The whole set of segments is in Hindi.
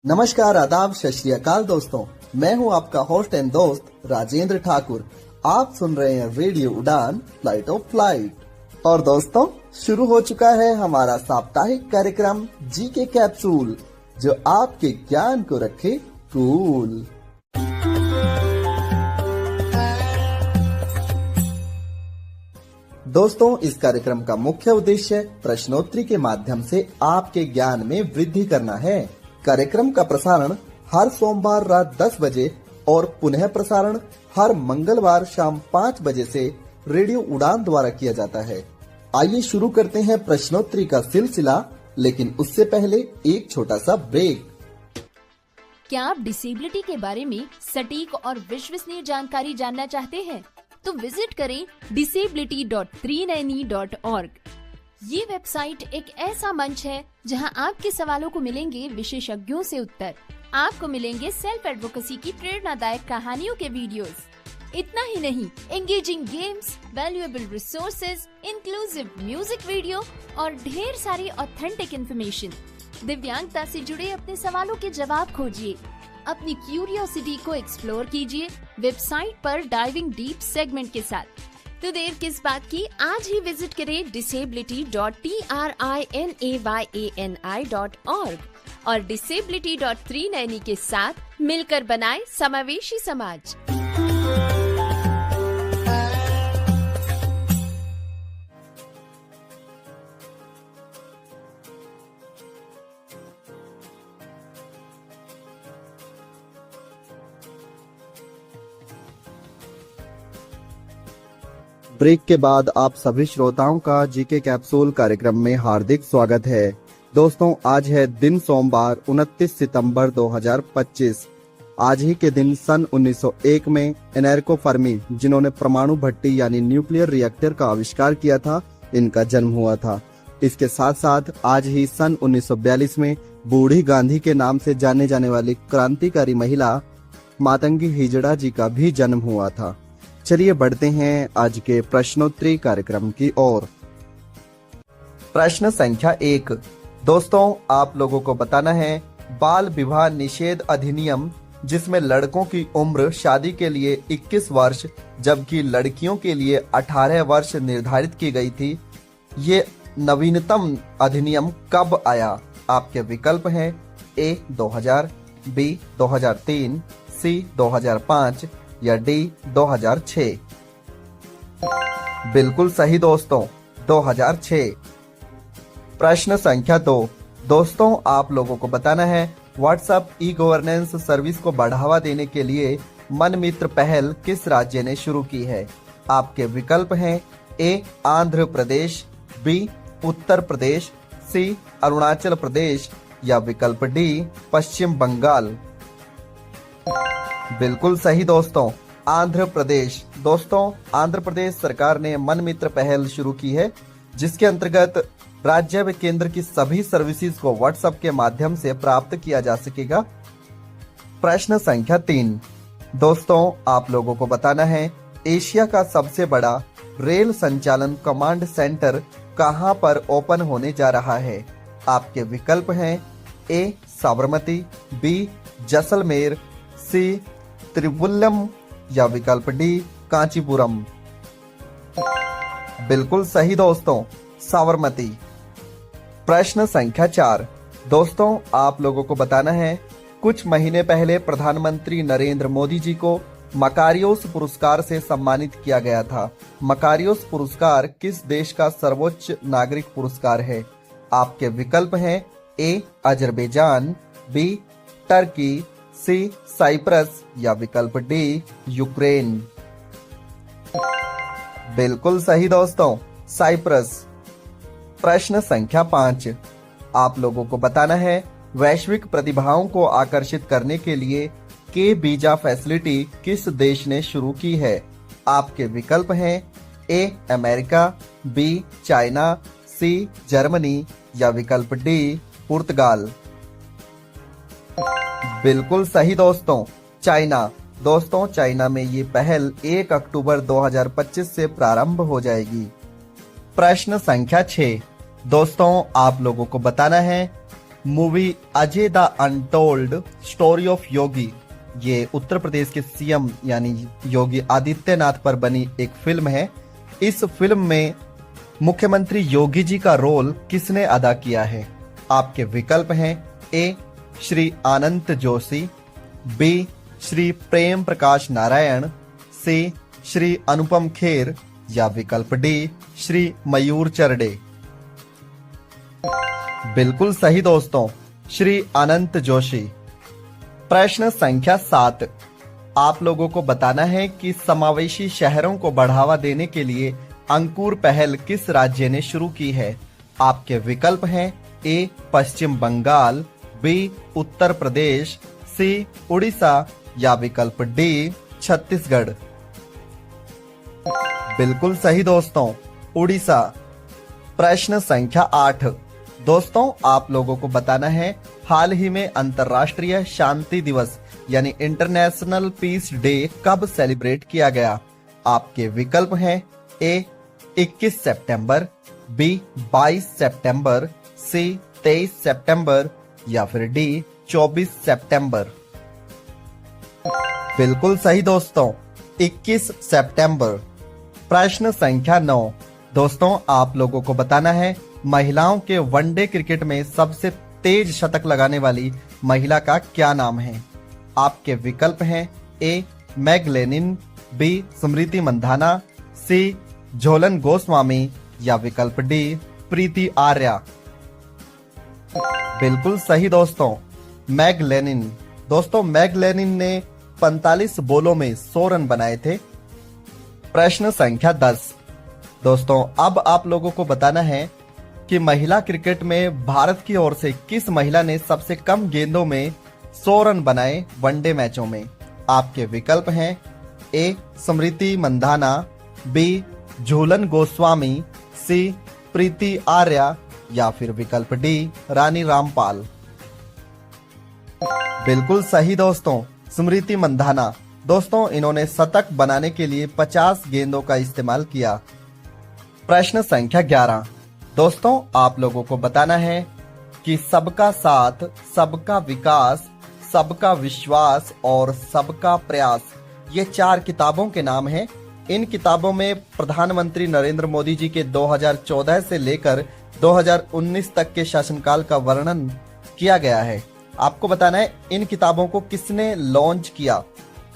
नमस्कार, आदाब, सत श्री अकाल दोस्तों। मैं हूं आपका होस्ट एंड दोस्त राजेंद्र ठाकुर। आप सुन रहे हैं रेडियो उड़ान फ्लाइट ऑफ फ्लाइट। और दोस्तों, शुरू हो चुका है हमारा साप्ताहिक कार्यक्रम जी के कैप्सूल, जो आपके ज्ञान को रखे कूल। दोस्तों, इस कार्यक्रम का मुख्य उद्देश्य प्रश्नोत्तरी के माध्यम से आपके ज्ञान में वृद्धि करना है। कार्यक्रम का प्रसारण हर सोमवार रात 10 बजे और पुनः प्रसारण हर मंगलवार शाम 5 बजे से रेडियो उड़ान द्वारा किया जाता है। आइए शुरू करते हैं प्रश्नोत्तरी का सिलसिला, लेकिन उससे पहले एक छोटा सा ब्रेक। क्या आप डिसेबिलिटी के बारे में सटीक और विश्वसनीय जानकारी जानना चाहते हैं? तो विजिट करें disability.390.org। ये वेबसाइट एक ऐसा मंच है जहां आपके सवालों को मिलेंगे विशेषज्ञों से उत्तर। आपको मिलेंगे सेल्फ एडवोकेसी की प्रेरणादायक कहानियों के वीडियोस। इतना ही नहीं, engaging games, valuable resources, inclusive music video और ढेर सारी ऑथेंटिक इन्फॉर्मेशन। दिव्यांगता से जुड़े अपने सवालों के जवाब खोजिए, अपनी क्यूरियोसिटी को एक्सप्लोर कीजिए वेबसाइट पर डाइविंग डीप सेगमेंट के साथ। तो देर किस बात की, आज ही विजिट करें disability.trinayani.org और disability.390 के साथ मिलकर बनाए समावेशी समाज। ब्रेक के बाद आप सभी श्रोताओं का जीके कैप्सूल कार्यक्रम में हार्दिक स्वागत है। दोस्तों, आज है दिन सोमवार 29 सितंबर 2025। आज ही के दिन सन 1901 में एनरिको फर्मी, जिन्होंने परमाणु भट्टी यानी न्यूक्लियर रिएक्टर का आविष्कार किया था, इनका जन्म हुआ था। इसके साथ साथ आज ही सन 1942 में बूढ़ी गांधी के नाम से जाने जाने वाली क्रांतिकारी महिला मातंगी हिजड़ा जी का भी जन्म हुआ था। चलिए बढ़ते हैं आज के प्रश्नोत्तरी कार्यक्रम की ओर। प्रश्न संख्या 1। दोस्तों, आप लोगों को बताना है बाल विवाह निषेध अधिनियम, जिसमें लड़कों की उम्र शादी के लिए 21 वर्ष जबकि लड़कियों के लिए 18 वर्ष निर्धारित की गई थी, ये नवीनतम अधिनियम कब आया? आपके विकल्प हैं ए 2000, बी 2003, सी 2005 या डी 2006। बिल्कुल सही दोस्तों, 2006। प्रश्न संख्या 2। दोस्तों, आप लोगों को बताना है व्हाट्सएप ई गवर्नेंस सर्विस को बढ़ावा देने के लिए मन मित्र पहल किस राज्य ने शुरू की है? आपके विकल्प हैं ए आंध्र प्रदेश, बी उत्तर प्रदेश, सी अरुणाचल प्रदेश या विकल्प डी पश्चिम बंगाल। बिल्कुल सही दोस्तों, आंध्र प्रदेश। दोस्तों, आंध्र प्रदेश सरकार ने मन मित्र पहल शुरू की है, जिसके अंतर्गत राज्य व केंद्र की सभी सर्विसेज को व्हाट्सएप के माध्यम से प्राप्त किया जा सकेगा। प्रश्न संख्या 3। दोस्तों, आप लोगों को बताना है एशिया का सबसे बड़ा रेल संचालन कमांड सेंटर कहां पर ओपन होने जा रहा है? आपके विकल्प हैं ए साबरमती, बी जैसलमेर, सी त्रिवुल्लम या विकल्प डी कांचीपुरम। बिल्कुल सही दोस्तों, साबरमती। प्रश्न संख्या 4। दोस्तों, आप लोगों को बताना है कुछ महीने पहले प्रधानमंत्री नरेंद्र मोदी जी को मकारियोस पुरस्कार से सम्मानित किया गया था। मकारियोस पुरस्कार किस देश का सर्वोच्च नागरिक पुरस्कार है? आपके विकल्प हैं ए अजरबैजान, बी टर्की, सी साइप्रस या विकल्प डी यूक्रेन। बिल्कुल सही दोस्तों, साइप्रस। प्रश्न संख्या 5। आप लोगों को बताना है वैश्विक प्रतिभाओं को आकर्षित करने के लिए के वीजा फैसिलिटी किस देश ने शुरू की है? आपके विकल्प हैं A America, B China, C Germany या विकल्प डी पुर्तगाल। बिल्कुल सही दोस्तों, चाइना। दोस्तों, चाइना में ये पहल 1 अक्टूबर 2025 से प्रारंभ हो जाएगी। प्रश्न संख्या 6। दोस्तों, आप लोगों को बताना है movie Ajay the untold story of Yogi, ये उत्तर प्रदेश के सीएम यानी योगी आदित्यनाथ पर बनी एक फिल्म है। इस फिल्म में मुख्यमंत्री योगी जी का रोल किसने अदा किया है? आपके विकल्प हैं ए श्री अनंत जोशी, बी श्री प्रेम प्रकाश नारायण, सी श्री अनुपम खेर या विकल्प डी श्री मयूर चरडे। बिल्कुल सही दोस्तों, श्री अनंत जोशी। प्रश्न संख्या 7, आप लोगों को बताना है कि समावेशी शहरों को बढ़ावा देने के लिए अंकुर पहल किस राज्य ने शुरू की है? आपके विकल्प हैं ए पश्चिम बंगाल, बी उत्तर प्रदेश, सी उड़ीसा या विकल्प डी छत्तीसगढ़। बिल्कुल सही दोस्तों, उड़ीसा। प्रश्न संख्या 8, दोस्तों आप लोगों को बताना है हाल ही में अंतर्राष्ट्रीय शांति दिवस यानी इंटरनेशनल पीस डे कब सेलिब्रेट किया गया? आपके विकल्प हैं ए 21 सितंबर, बी 22 सितंबर, सी 23 सितंबर या फिर डी 24 सितंबर। बिल्कुल सही दोस्तों, 21 सितंबर। प्रश्न संख्या 9, दोस्तों आप लोगों को बताना है महिलाओं के वनडे क्रिकेट में सबसे तेज शतक लगाने वाली महिला का क्या नाम है? आपके विकल्प हैं ए mag Lenin, B Smriti Mandhana, सी झोलन गोस्वामी या विकल्प डी प्रीति आर्या। बिल्कुल सही दोस्तों, मैग लेनिन। दोस्तों मैग लेनिन ने 45 बॉलों में 100 रन बनाए थे। प्रश्न संख्या 10, दोस्तों अब आप लोगों को बताना है कि महिला क्रिकेट में भारत की ओर से किस महिला ने सबसे कम गेंदों में 100 रन बनाए वनडे मैचों में? आपके विकल्प हैं ए स्मृति मंधाना, बी झूलन गोस्वामी, सी प्रीति आर्या या फिर विकल्प डी रानी रामपाल। बिल्कुल सही दोस्तों, स्मृति मंधाना। दोस्तों इन्होंने शतक बनाने के लिए 50 गेंदों का इस्तेमाल किया। प्रश्न संख्या 11, दोस्तों आप लोगों को बताना है कि सबका साथ, सबका विकास, सबका विश्वास और सबका प्रयास, ये 4 किताबों के नाम हैं। इन किताबों में प्रधानमंत्री नरेंद्र मोदी जी के 2014 से लेकर 2019 तक के शासनकाल का वर्णन किया गया है। आपको बताना है इन किताबों को किसने लॉन्च किया?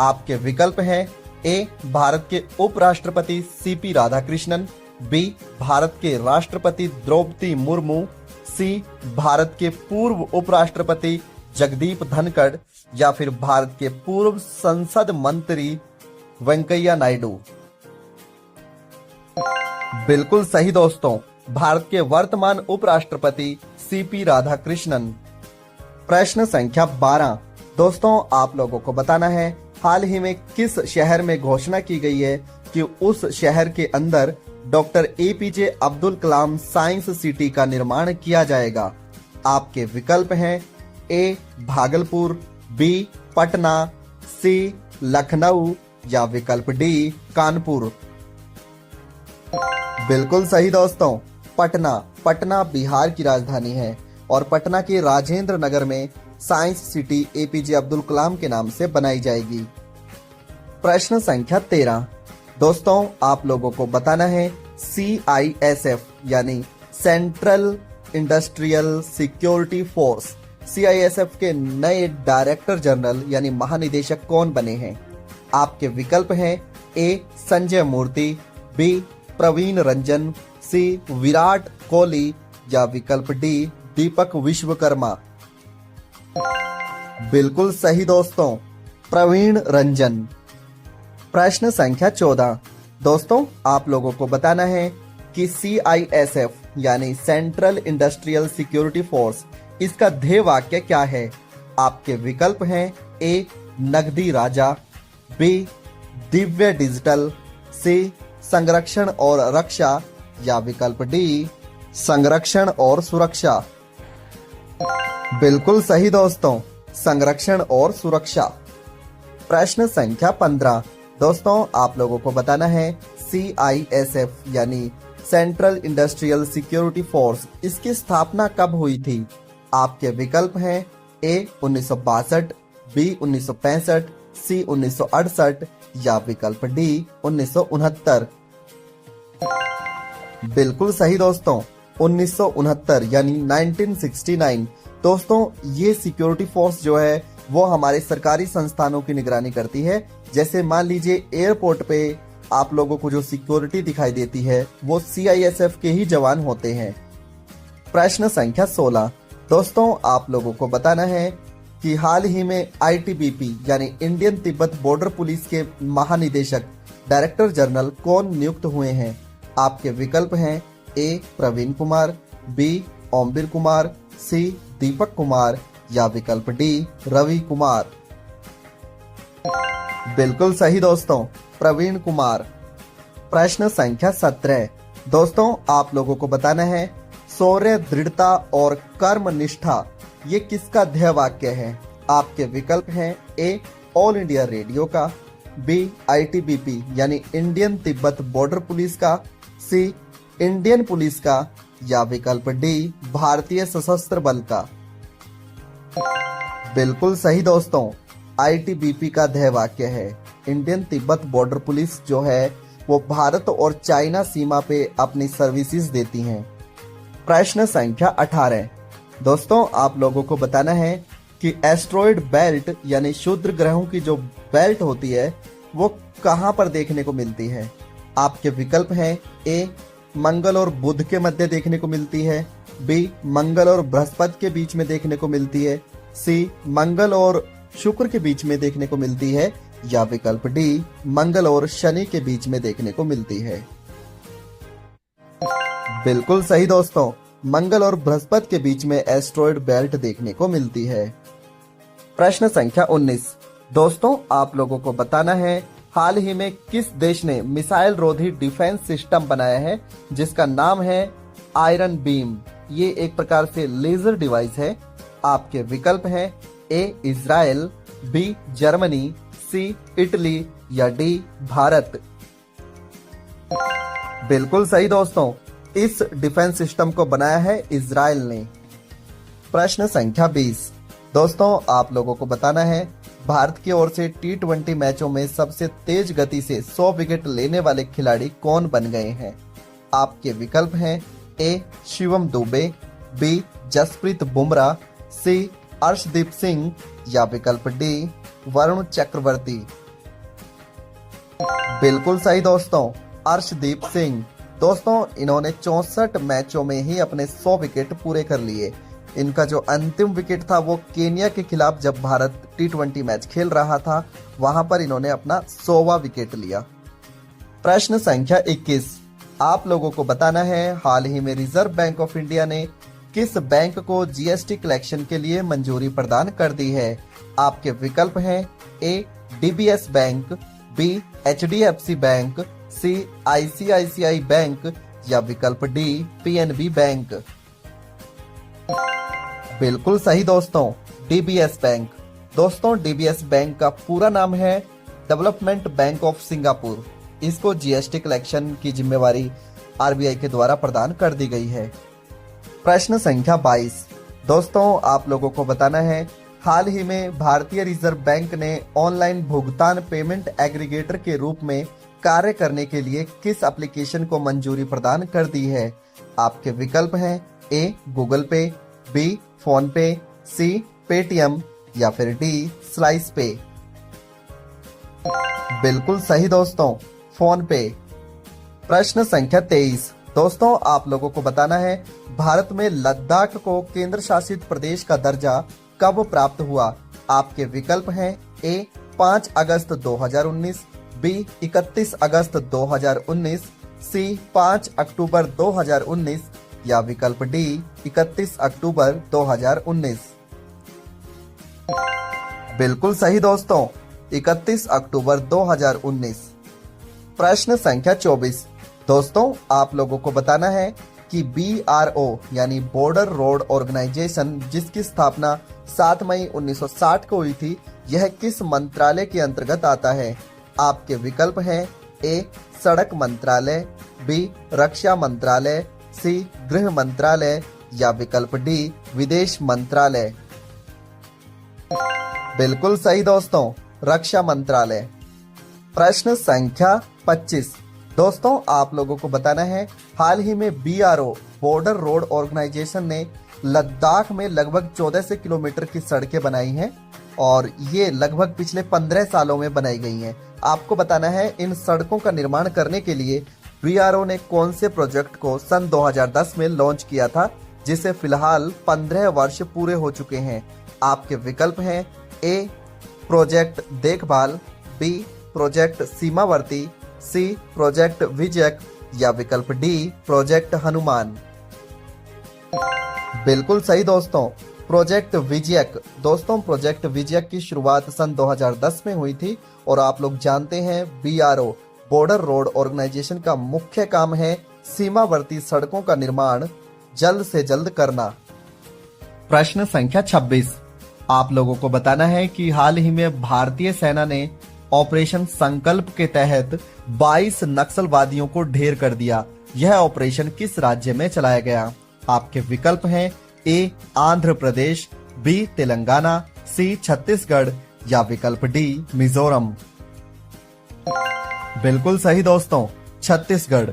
आपके विकल्प हैं ए भारत के उपराष्ट्रपति सीपी राधाकृष्णन, बी भारत के राष्ट्रपति द्रौपदी मुर्मू, सी भारत के पूर्व उपराष्ट्रपति जगदीप धनखड़ या फिर भारत के पूर्व संसद मंत्री वेंकैया नायडू। बिल्कुल सही दोस्तों, भारत के वर्तमान उपराष्ट्रपति सीपी राधाकृष्णन। प्रश्न संख्या 12, दोस्तों आप लोगों को बताना है हाल ही में किस शहर में घोषणा की गई है कि उस शहर के अंदर doctor APJ Abdul Kalam science city का निर्माण किया जाएगा? आपके विकल्प हैं ए भागलपुर, बी पटना, सी लखनऊ या विकल्प डी कानपुर। बिल्कुल सही दोस्तों, पटना। पटना बिहार की राजधानी है और पटना के राजेंद्र नगर में science city APJ Abdul Kalam के नाम से बनाई जाएगी। प्रश्न संख्या 13, दोस्तों आप लोगों को बताना है CISF यानी central industrial security force, CISF के नए डायरेक्टर जनरल यानी महानिदेशक कौन बने हैं? आपके विकल्प हैं ए संजय मूर्ति, बी प्रवीण रंजन, सी विराट कोहली या विकल्प डी दीपक विश्वकर्मा। बिल्कुल सही दोस्तों, प्रवीण रंजन। प्रश्न संख्या 14, दोस्तों आप लोगों को बताना है कि CISF यानी सेंट्रल इंडस्ट्रियल सिक्योरिटी फोर्स, इसका ध्येय वाक्य क्या है? आपके विकल्प हैं ए नगदी राजा, बी दिव्य डिजिटल, सी संरक्षण और रक्षा या विकल्प डी संरक्षण और सुरक्षा। बिल्कुल सही दोस्तों, संरक्षण और सुरक्षा। प्रश्न संख्या 15, दोस्तों आप लोगों को बताना है CISF यानी सेंट्रल इंडस्ट्रियल सिक्योरिटी फोर्स, इसकी स्थापना कब हुई थी? आपके विकल्प हैं ए 1962, बी 1965, सी 1968 या विकल्प डी 1969। बिल्कुल सही दोस्तों, 1969 यानी 1969। दोस्तों ये सिक्योरिटी फोर्स जो है वो हमारे सरकारी संस्थानों की निगरानी करती है। जैसे मान लीजिए एयरपोर्ट पे आप लोगों को जो सिक्योरिटी दिखाई देती है वो CISF के ही जवान होते हैं। प्रश्न संख्या 16। दोस्तों आप लोगों को बताना है कि हाल ही में ITBP यानी इंडियन तिब्बत बॉर्डर पुलिस के महानिदेशक डायरेक्टर जनरल कौन नियुक्त हुए हैं। आपके विकल्प हैं ए प्रवीण कुमार, बी ओमबीर कुमार, सी दीपक कुमार या विकल्प डी रवि कुमार। बिल्कुल सही दोस्तों, प्रवीण कुमार। प्रश्न संख्या 17। दोस्तों आप लोगों को बताना है शौर्य, दृढ़ता और कर्म निष्ठा ये किसका ध्येय वाक्य है। आपके विकल्प हैं ए ऑल इंडिया रेडियो का, बी ITBP यानी इंडियन तिब्बत बॉर्डर पुलिस का, सी इंडियन पुलिस का या विकल्प डी भारतीय सशस्त्र बल का। बिल्कुल सही दोस्तों, ITBP का ध्येय वाक्य है। इंडियन तिब्बत बॉर्डर पुलिस जो है वो भारत और चाइना सीमा पे अपनी सर्विसेज देती हैं। प्रश्न संख्या 18। दोस्तों आप लोगों को बताना है कि एस्ट्रॉयड बेल्ट यानी क्षुद्र ग्रहों की जो बेल्ट होती है वो कहां पर देखने को मिलती है। आपके विकल्प हैं ए मंगल और बुध के मध्य देखने को मिलती है, बी मंगल और बृहस्पति के बीच में देखने को मिलती है, सी मंगल और शुक्र के बीच में देखने को मिलती है या विकल्प डी मंगल और शनि के बीच में देखने को मिलती है। बिल्कुल सही दोस्तों, मंगल और बृहस्पति के बीच में एस्ट्रॉयड बेल्ट देखने को मिलती है। प्रश्न संख्या 19। दोस्तों आप लोगों को बताना है हाल ही में किस देश ने मिसाइल रोधी डिफेंस सिस्टम बनाया है जिसका नाम है आयरन बीम। ये एक प्रकार से लेजर डिवाइस है। आपके विकल्प हैं ए इजराइल, बी जर्मनी, सी इटली या डी भारत। बिल्कुल सही दोस्तों, इस डिफेंस सिस्टम को बनाया है इजराइल ने। प्रश्न संख्या 20। दोस्तों आप लोगों को बताना है भारत की ओर से T20 मैचों में सबसे तेज गति से 100 विकेट लेने वाले खिलाड़ी कौन बन गए हैं। आपके विकल्प हैं ए शिवम दुबे, बी जसप्रीत बुमराह, सी अर्शदीप सिंह या विकल्प डी वरुण चक्रवर्ती। बिल्कुल सही दोस्तों, अर्शदीप सिंह। दोस्तों इन्होंने 64 मैचों में ही अपने 100 विकेट पूरे कर लिए। इनका जो अंतिम विकेट था वो केनिया के खिलाफ जब भारत T20 मैच खेल रहा था वहां पर इन्होंने अपना 100वां विकेट लिया। प्रश्न संख्या 21। आप लोगों को बताना है हाल ही में रिजर्व बैंक ऑफ इंडिया ने किस बैंक को GST कलेक्शन के लिए मंजूरी प्रदान कर दी है। आपके विकल्प हैं A DBS bank, B HDFC bank, C ICICI bank या विकल्प डी PNB बैंक। बिल्कुल सही दोस्तों, DBS बैंक। दोस्तों DBS बैंक का पूरा नाम है डेवलपमेंट बैंक ऑफ सिंगापुर। इसको GST कलेक्शन की जिम्मेवारी RBI के द्वारा प्रदान कर दी गई है। प्रश्न संख्या 22। दोस्तों आप लोगों को बताना है हाल ही में भारतीय रिजर्व बैंक ने ऑनलाइन भुगतान पेमेंट एग्रीगेटर के रूप में कार्य करने के लिए किस एप्लीकेशन को मंजूरी प्रदान कर दी है। आपके विकल्प हैं ए गूगल पे, बी फोन पे, सी पेटीएम या फिर डी स्लाइस पे। बिल्कुल सही दोस्तों, फोन पे। प्रश्न संख्या 23। दोस्तों आप लोगों को बताना है भारत में लद्दाख को केंद्र शासित प्रदेश का दर्जा कब प्राप्त हुआ। आपके विकल्प हैं ए 5 अगस्त 2019, बी 31 अगस्त 2019, सी 5 अक्टूबर 2019 या विकल्प डी 31 अक्टूबर 2019। बिल्कुल सही दोस्तों, 31 अक्टूबर 2019। प्रश्न संख्या 24। दोस्तों आप लोगों को बताना है कि BRO यानी बॉर्डर रोड ऑर्गेनाइजेशन जिसकी स्थापना 7 मई 1960 को हुई थी, यह किस मंत्रालय के अंतर्गत आता है। आपके विकल्प हैं ए सड़क मंत्रालय, बी रक्षा मंत्रालय, सी गृह मंत्रालय या विकल्प डी विदेश मंत्रालय। बिल्कुल सही दोस्तों, रक्षा मंत्रालय। प्रश्न संख्या 25। दोस्तों आप लोगों को बताना है, हाल ही में BRO बॉर्डर रोड ऑर्गेनाइजेशन ने लद्दाख में लगभग 1400 किलोमीटर की सड़कें बनाई हैं और ये लगभग पिछले 15 सालों में बनाई गई हैं। आपको बताना है इन सड़कों का निर्माण करने के लिए BRO ने कौन से प्रोजेक्ट को सन 2010 में लॉन्च किया था, जिसे फिलहाल 15 वर्ष पूरे हो चुके हैं। आपके विकल्प हैं ए प्रोजेक्ट देखभाल, बी प्रोजेक्ट सीमावर्ती, सी प्रोजेक्ट विजयक या विकल्प डी प्रोजेक्ट हनुमान। बिल्कुल सही दोस्तों, प्रोजेक्ट विजयक। दोस्तों प्रोजेक्ट विजयक की शुरुआत सन 2010 में हुई थी और आप लोग जानते हैं BRO बॉर्डर रोड ऑर्गेनाइजेशन का मुख्य काम है सीमावर्ती सड़कों का निर्माण जल्द से जल्द करना। प्रश्न संख्या 26। आप लोगों को बताना है कि हाल ही में भारतीय सेना ने ऑपरेशन संकल्प के तहत 22 नक्सलवादियों को ढेर कर दिया। यह ऑपरेशन किस राज्य में चलाया गया? आपके विकल्प हैं ए आंध्र प्रदेश, बी तेलंगाना, सी छत्तीसगढ़ या विकल्प डी मिजोरम। बिल्कुल सही दोस्तों, छत्तीसगढ़।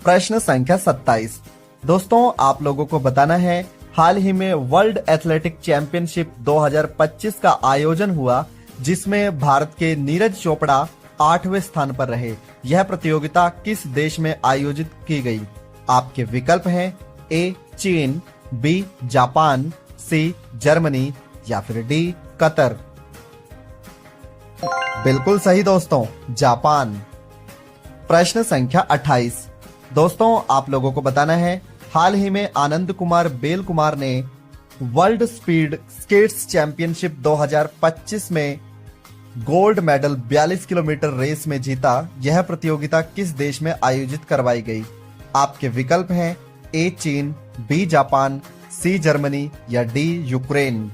प्रश्न संख्या 27। दोस्तों आप लोगों को बताना है, हाल ही में वर्ल्ड एथलेटिक चैंपियनशिप 2025 का आयोजन हुआ, जिसमें भारत के नीरज चोपड़ा 8वें स्थान पर रहे। यह प्रतियोगिता किस देश में आयोजित की गई? आपके विकल्प हैं ए चीन, बी जापान, सी जर्मनी या फिर डी कतर। बिल्कुल सही दोस्तों, जापान। प्रश्न संख्या 28। दोस्तों आप लोगों को बताना है, हाल ही में आनंद कुमार बेल कुमार ने वर्ल्ड स्पीड स्केट्स चैंपियनशिप 2025 में गोल्ड मेडल 42 किलोमीटर रेस में जीता। यह प्रतियोगिता किस देश में आयोजित करवाई गई? आपके विकल्प हैं ए चीन, बी जापान, सी जर्मनी या डी यूक्रेन।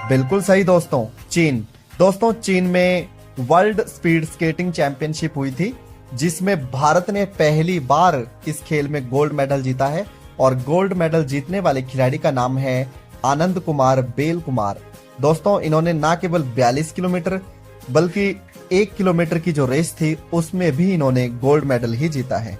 बिल्कुल सही दोस्तों, चीन। दोस्तों चीन में वर्ल्ड स्पीड स्केटिंग चैंपियनशिप हुई थी, जिसमें भारत ने पहली बार इस खेल में गोल्ड मेडल जीता है और गोल्ड मेडल जीतने वाले खिलाड़ी का नाम है आनंद कुमार बेल कुमार। दोस्तों इन्होंने ना केवल 42 किलोमीटर बल्कि 1 किलोमीटर की जो रेस थी उसमें भी इन्होंने गोल्ड मेडल ही जीता है।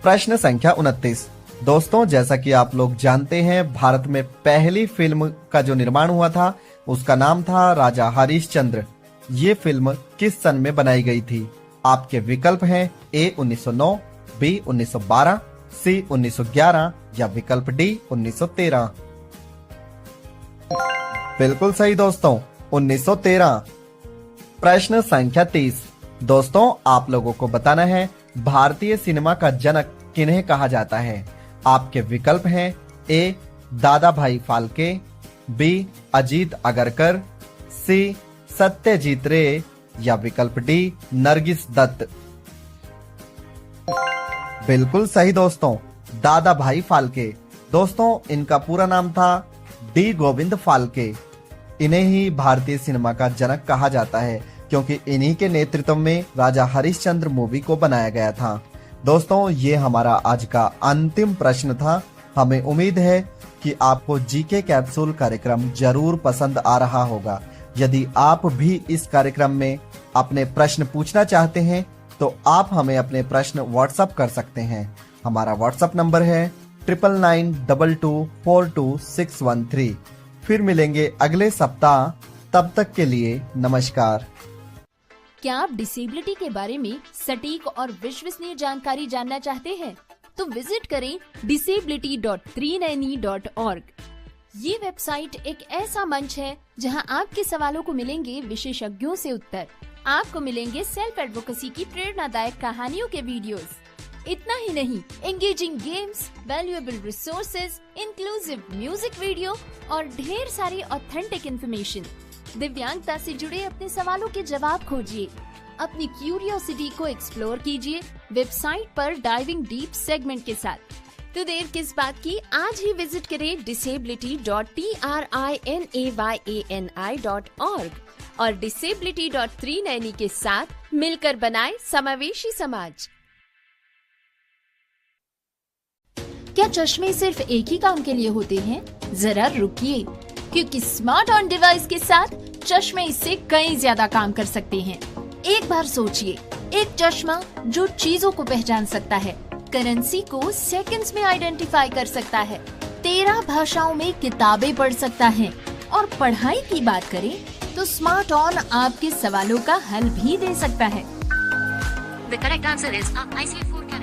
प्रश्न संख्या 29। दोस्तों जैसा कि आप लोग जानते हैं, भारत में पहली फिल्म का जो निर्माण हुआ था उसका नाम था राजा हरिश्चंद्र। ये फिल्म किस सन में बनाई गई थी? आपके विकल्प हैं ए 1909, बी 1912, सी 1911 या विकल्प डी 1913। बिल्कुल सही दोस्तों, 1913। प्रश्न संख्या 30। दोस्तों आप लोगों को बताना है, भारतीय सिनेमा का जनक किन्हें कहा जाता है? आपके विकल्प हैं ए दादा भाई फाल्के, बी अजीत अगरकर, सी सत्यजीत रे या विकल्प डी नरगिस दत्त। बिल्कुल सही दोस्तों, दादा भाई फाल्के। दोस्तों इनका पूरा नाम था डी गोविंद फाल्के। इन्हें ही भारतीय सिनेमा का जनक कहा जाता है, क्योंकि इन्हीं के नेतृत्व में राजा हरिश्चंद्र मूवी को बनाया गया था। दोस्तों ये हमारा आज का अंतिम प्रश्न था। हमें उम्मीद है कि आपको जीके कैप्सूल कार्यक्रम जरूर पसंद आ रहा होगा। यदि आप भी इस कार्यक्रम में अपने प्रश्न पूछना चाहते हैं तो आप हमें अपने प्रश्न व्हाट्सएप कर सकते हैं। हमारा व्हाट्सएप नंबर है 9992242613। फिर मिलेंगे अगले सप्ताह, तब तक के लिए नमस्कार। क्या आप डिसेबिलिटी के बारे में सटीक और विश्वसनीय जानकारी जानना चाहते हैं? तो विजिट करें disability.390.org। ये वेबसाइट एक ऐसा मंच है जहां आपके सवालों को मिलेंगे विशेषज्ञों से उत्तर। आपको मिलेंगे सेल्फ एडवोकेसी की प्रेरणादायक कहानियों के वीडियोस। इतना ही नहीं, engaging games, valuable resources, inclusive music video और ढेर सारी ऑथेंटिक इंफॉर्मेशन। दिव्यांगता से जुड़े अपने सवालों के जवाब खोजिए, अपनी क्यूरियोसिटी को एक्सप्लोर कीजिए वेबसाइट पर डाइविंग डीप सेगमेंट के साथ। तो देर किस बात की, आज ही विजिट करें disability.trinayani.org और disability.390 के साथ मिलकर बनाए समावेशी समाज। क्या चश्मे सिर्फ एक ही काम के लिए होते हैं? जरा रुकिए, क्योंकि स्मार्ट ऑन डिवाइस के साथ चश्मे इससे कई ज्यादा काम कर सकते हैं। एक बार सोचिए, एक चश्मा जो चीजों को पहचान सकता है, करेंसी को सेकंड्स में आइडेंटिफाई कर सकता है, 13 भाषाओं में किताबें पढ़ सकता है, और पढ़ाई की बात करें तो स्मार्ट ऑन आपके सवालों का हल भी दे सकता है। The correct answer is IC4 carat.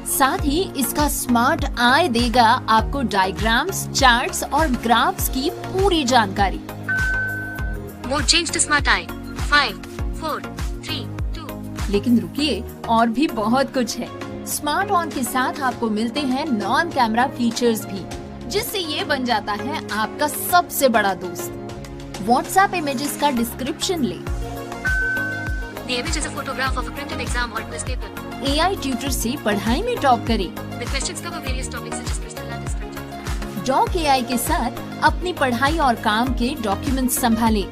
साथ ही इसका स्मार्ट आई देगा आपको डायग्राम्स, चार्ट्स और ग्राफ्स की पूरी जानकारी। Mode change to smart eye. 5, 4, 3, 2. लेकिन रुकिए, और भी बहुत कुछ है। स्मार्ट ऑन के साथ आपको मिलते हैं नॉन कैमरा फीचर्स भी, जिससे ये बन जाता है आपका सबसे बड़ा दोस्त। व्हाट्सएप इमेजेस का डिस्क्रिप्शन ले, The image is a photograph of a printed exam or quiz paper. AI tutor से पढ़ाई में टॉप करें। The questions cover various topics such as crystal and structure. Doc AI के साथ अपनी पढ़ाई और काम के डॉक्यूमेंट्स संभालें।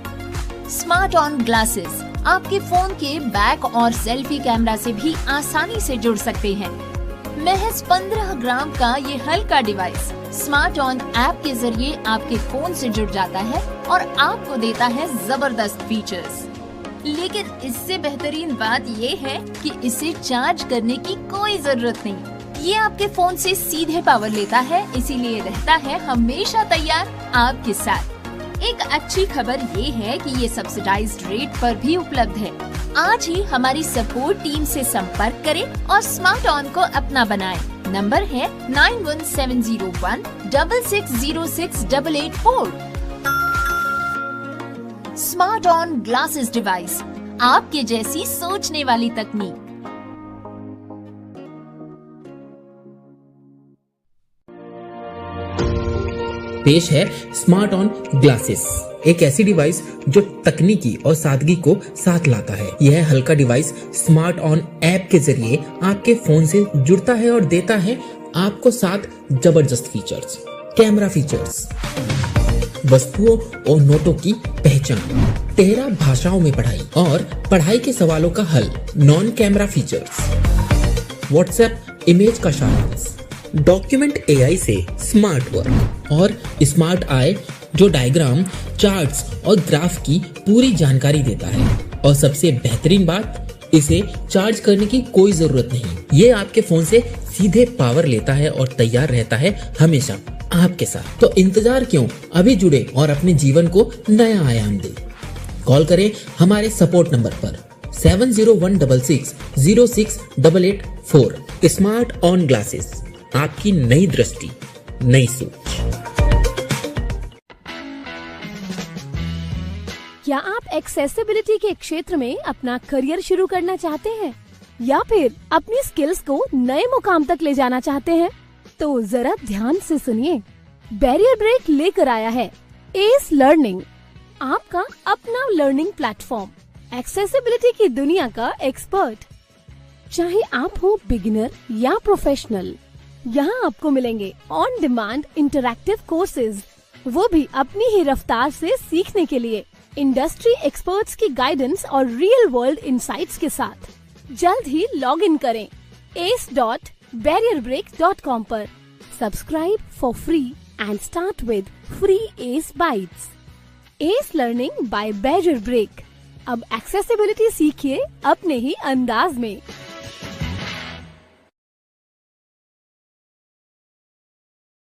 स्मार्ट ऑन ग्लासेस आपके फोन के बैक और सेल्फी कैमरा से भी आसानी से जुड़ सकते हैं। महज 15 ग्राम का ये हल्का डिवाइस स्मार्ट ऑन ऐप के जरिए आपके फोन से जुड़ जाता है और आपको देता है जबरदस्त फीचर्स। लेकिन इससे बेहतरीन बात ये है कि इसे चार्ज करने की कोई जरूरत नहीं। ये आपके फोन से सीधे पावर लेता है, इसीलिए रहता है हमेशा तैयार आपके साथ। एक अच्छी खबर ये है कि ये सब्सिडाइज्ड रेट पर भी उपलब्ध है। आज ही हमारी सपोर्ट टीम से संपर्क करें और स्मार्ट ऑन को अपना बनाएं। नंबर है 917016606884। स्मार्ट ऑन ग्लासेस डिवाइस, आपके जैसी सोचने वाली तकनीक। पेश है स्मार्ट ऑन ग्लासेस, एक ऐसी डिवाइस जो तकनीकी और सादगी को साथ लाता है। यह हल्का डिवाइस स्मार्ट ऑन ऐप के जरिए आपके फोन से जुड़ता है और देता है आपको 7 जबरदस्त फीचर्स। कैमरा फीचर्स, वस्तुओं और नोटों की पहचान, 13 भाषाओं में पढ़ाई और पढ़ाई के सवालों का हल। Non camera features, WhatsApp image का सारांश, डॉक्यूमेंट AI से स्मार्ट वर्क और स्मार्ट आई जो डायग्राम, चार्ट्स और ग्राफ की पूरी जानकारी देता है। और सबसे बेहतरीन बात, इसे चार्ज करने की कोई जरूरत नहीं। ये आपके फोन से सीधे पावर लेता है और तैयार रहता है हमेशा आपके साथ। तो इंतजार क्यों, अभी जुड़े और अपने जीवन को नया आयाम दे। कॉल करें हमारे सपोर्ट नंबर पर 7016606884। स्मार्ट ऑन ग्लासेस, आपकी नई दृष्टि, नई सोच। क्या आप एक्सेसिबिलिटी के क्षेत्र में अपना करियर शुरू करना चाहते हैं या फिर अपनी स्किल्स को नए मुकाम तक ले जाना चाहते हैं? तो जरा ध्यान से सुनिए, बैरियर ब्रेक लेकर आया है एस लर्निंग, आपका अपना लर्निंग प्लेटफॉर्म, एक्सेसिबिलिटी की दुनिया का एक्सपर्ट। चाहे आप हो बिगिनर या प्रोफेशनल, यहाँ आपको मिलेंगे ऑन डिमांड इंटरैक्टिव कोर्सेज, वो भी अपनी ही रफ्तार से सीखने के लिए, इंडस्ट्री एक्सपर्ट्स की गाइडेंस और रियल वर्ल्ड इनसाइट्स के साथ। जल्द ही लॉग इन करें ace.barrierbreak.com पर। Subscribe for free and start with free Ace Bytes. Ace Learning by Barrier Break. अब एक्सेसिबिलिटी सीखिए अपने ही अंदाज में।